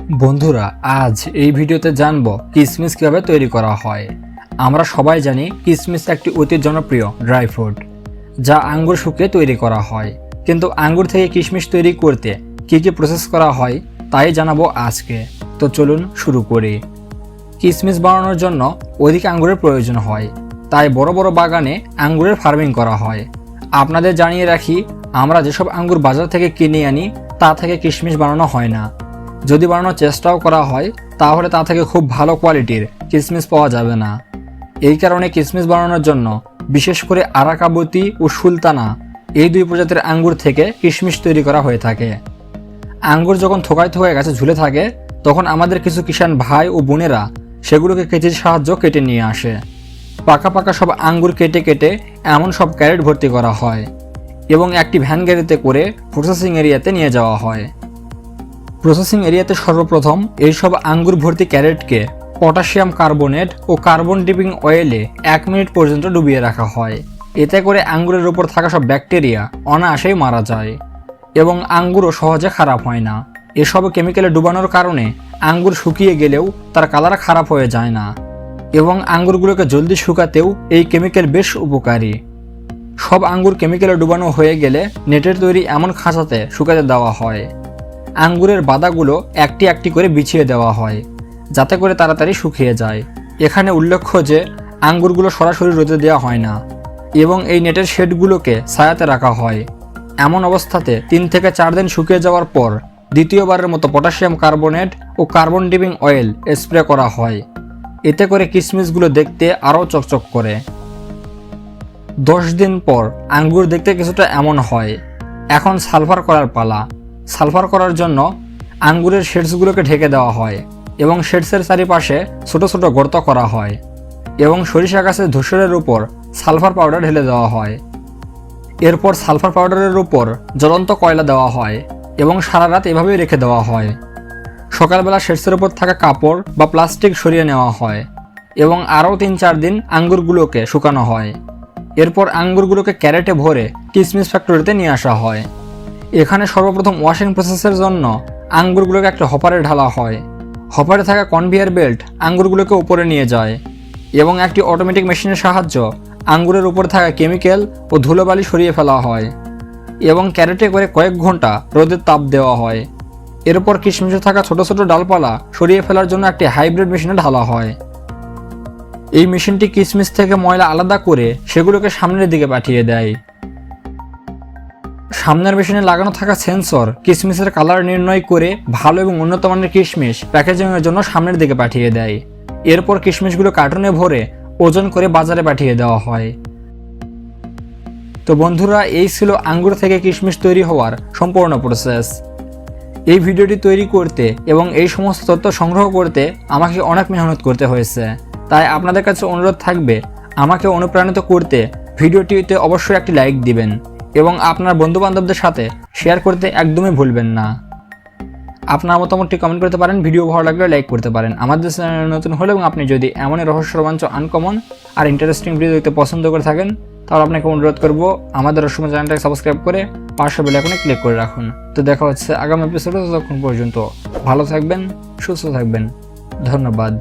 বন্ধুরা, আজ এই ভিডিওতে জানবো কিসমিস কিভাবে তৈরি করা হয়। আমরা সবাই জানি কিসমিস একটি অতি জনপ্রিয় ড্রাই ফ্রুট, যা আঙ্গুর শুকিয়ে তৈরি করা হয়। কিন্তু আঙ্গুর থেকে কিশমিশ তৈরি করতে কি কি প্রসেস করা হয় তাই জানাবো আজকে। তো চলুন শুরু করি। কিসমিস বানানোর জন্য অধিক আঙ্গুরের প্রয়োজন হয়, তাই বড় বড় বাগানে আঙ্গুরের ফার্মিং করা হয়। আপনাদের জানিয়ে রাখি, আমরা যেসব আঙ্গুর বাজার থেকে কিনে আনি তা থেকে কিশমিশ বানানো হয় না। যদি বানানোর চেষ্টাও করা হয় তাহলে তা থেকে খুব ভালো কোয়ালিটির কিশমিশ পাওয়া যাবে না। এই কারণে কিশমিশ বানানোর জন্য বিশেষ করে আরাকাবতী ও সুলতানা এই দুই প্রজাতির আঙ্গুর থেকে কিশমিশ তৈরি করা হয়ে থাকে। আঙ্গুর যখন থোকায় থোকায় গাছে ঝুলে থাকে তখন আমাদের কিছু কিষাণ ভাই ও বোনেরা সেগুলোকে কেচির সাহায্য কেটে নিয়ে আসে। পাকা পাকা সব আঙ্গুর কেটে কেটে এমন সব ক্যারেট ভর্তি করা হয় এবং একটি ভ্যান গাড়িতে করে প্রসেসিং এরিয়াতে নিয়ে যাওয়া হয়। প্রসেসিং এরিয়াতে সর্বপ্রথম এইসব আঙ্গুর ভর্তি ক্যারেটকে পটাশিয়াম কার্বনেট ও কার্বন ডিপিং অয়েলে 1 মিনিট পর্যন্ত ডুবিয়ে রাখা হয়। এতে করে আঙ্গুরের উপর থাকা সব ব্যাকটেরিয়া অনায়াসেই মারা যায় এবং আঙ্গুরও সহজে খারাপ হয় না। এসব কেমিক্যালে ডুবানোর কারণে আঙ্গুর শুকিয়ে গেলেও তার কালার খারাপ হয়ে যায় না এবং আঙ্গুরগুলোকে জলদি শুকাতেও এই কেমিক্যাল বেশ উপকারী। সব আঙ্গুর কেমিক্যালে ডুবানো হয়ে গেলে নেটের তৈরি এমন খাঁচাতে শুকাতে দেওয়া হয়। আঙ্গুরের বাদাগুলো একটি একটি করে বিছিয়ে দেওয়া হয় যাতে করে তাড়াতাড়ি শুকিয়ে যায়। এখানে উল্লেখ্য যে আঙ্গুরগুলো সরাসরি রোদে দেওয়া হয় না এবং এই নেটের শেডগুলোকে ছায়াতে রাখা হয়। এমন অবস্থাতে 3 থেকে 4 দিন শুকিয়ে যাওয়ার পর দ্বিতীয়বারের মতো পটাশিয়াম কার্বনেট ও কার্বন ডিপিং অয়েল স্প্রে করা হয়। এতে করে কিশমিশগুলো দেখতে আরও চকচক করে। 10 দিন পর আঙ্গুর দেখতে কিছুটা এমন হয়। এখন সালফার করার পালা। সালফার করার জন্য আঙ্গুরের শেডসগুলোকে ঢেকে দেওয়া হয় এবং শেডসের চারিপাশে ছোট ছোট গর্ত করা হয় এবং সরিষা গাছের ধূসরের উপর সালফার পাউডার ঢেলে দেওয়া হয়। এরপর সালফার পাউডারের উপর জ্বলন্ত কয়লা দেওয়া হয় এবং সারা রাত এভাবেই রেখে দেওয়া হয়। সকালবেলা শেডসের উপর থাকা কাপড় বা প্লাস্টিক সরিয়ে নেওয়া হয় এবং আরও 3-4 দিন আঙ্গুরগুলোকে শুকানো হয়। এরপর আঙ্গুরগুলোকে ক্যারেটে ভরে কিশমিশ ফ্যাক্টরিতে নিয়ে আসা হয়। এখানে সর্বপ্রথম ওয়াশিং প্রসেসের জন্য আঙ্গুরগুলোকে একটা হপারে ঢালা হয়। হপারে থাকা কনভেয়ার বেল্ট আঙ্গুরগুলোকে উপরে নিয়ে যায় এবং একটি অটোমেটিক মেশিনের সাহায্য আঙ্গুরের উপর থাকা কেমিক্যাল ও ধুলোবালি সরিয়ে ফেলা হয় এবং ক্যারেটে করে কয়েক ঘন্টা রোদের তাপ দেওয়া হয়। এরপর কিশমিশে থাকা ছোট ছোট ডালপালা সরিয়ে ফেলার জন্য একটি হাইব্রিড মেশিনে ঢালা হয়। এই মেশিনটি কিশমিশ থেকে ময়লা আলাদা করে সেগুলোকে সামনের দিকে পাঠিয়ে দেয়। সামনের মেশিনে লাগানো থাকা সেন্সর কিশমিশের কালার নির্ণয় করে ভালো এবং উন্নত মানের কিশমিশ প্যাকেজিংয়ের জন্য সামনের দিকে পাঠিয়ে দেয়। এরপর কিশমিশগুলো কার্টুনে ভরে ওজন করে বাজারে পাঠিয়ে দেওয়া হয়। তো বন্ধুরা, এই ছিল আঙ্গুর থেকে কিশমিশ তৈরি হওয়ার সম্পূর্ণ প্রসেস। এই ভিডিওটি তৈরি করতে এবং এই সমস্ত তথ্য সংগ্রহ করতে আমাকে অনেক মেহনত করতে হয়েছে। তাই আপনাদের কাছে অনুরোধ থাকবে, আমাকে অনুপ্রাণিত করতে ভিডিওটিতে অবশ্যই একটি লাইক দিবেন এবং আপনার বন্ধুবান্ধবদের সাথে শেয়ার করতে একদমই ভুলবেন না। আপনার মতামতটি কমেন্ট করতে পারেন, ভিডিও ভালো লাগলে লাইক করতে পারেন। আমাদের চ্যানেল নতুন হলে এবং আপনি যদি এমনই রহস্য, রোমাঞ্চ, আনকমন আর ইন্টারেস্টিং ভিডিও দেখতে পছন্দ করে থাকেন তাহলে আপনাকে অনুরোধ করব আমাদের রহস্যময় চ্যানেলটাকে সাবস্ক্রাইব করে পাশের বেল আইকনে ক্লিক করে রাখুন। তো দেখা হচ্ছে আগামী এপিসোডে। ততক্ষণ পর্যন্ত ভালো থাকবেন, সুস্থ থাকবেন। ধন্যবাদ।